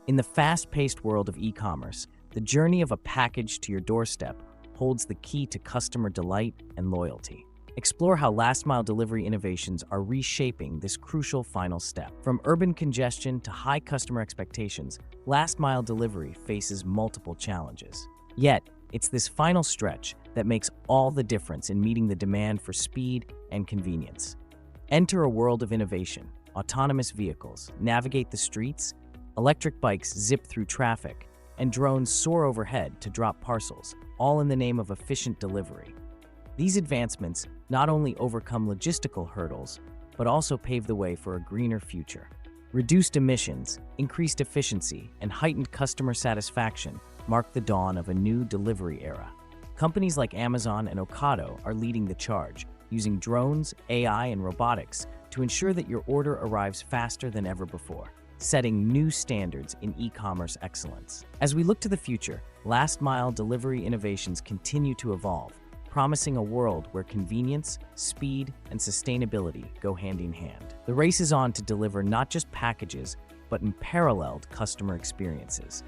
In the fast-paced world of e-commerce, the journey of a package to your doorstep holds the key to customer delight and loyalty. Explore how last-mile delivery innovations are reshaping this crucial final step. From urban congestion to high customer expectations, last-mile delivery faces multiple challenges. Yet, it's this final stretch that makes all the difference in meeting the demand for speed and convenience. Enter a world of innovation. Autonomous vehicles navigate the streets, electric bikes zip through traffic, and drones soar overhead to drop parcels, all in the name of efficient delivery. These advancements not only overcome logistical hurdles, but also pave the way for a greener future. Reduced emissions, increased efficiency, and heightened customer satisfaction mark the dawn of a new delivery era. Companies like Amazon and Ocado are leading the charge, using drones, AI, and robotics to ensure that your order arrives faster than ever before, setting new standards in e-commerce excellence. As we look to the future, last-mile delivery innovations continue to evolve, promising a world where convenience, speed, and sustainability go hand in hand. The race is on to deliver not just packages, but unparalleled customer experiences.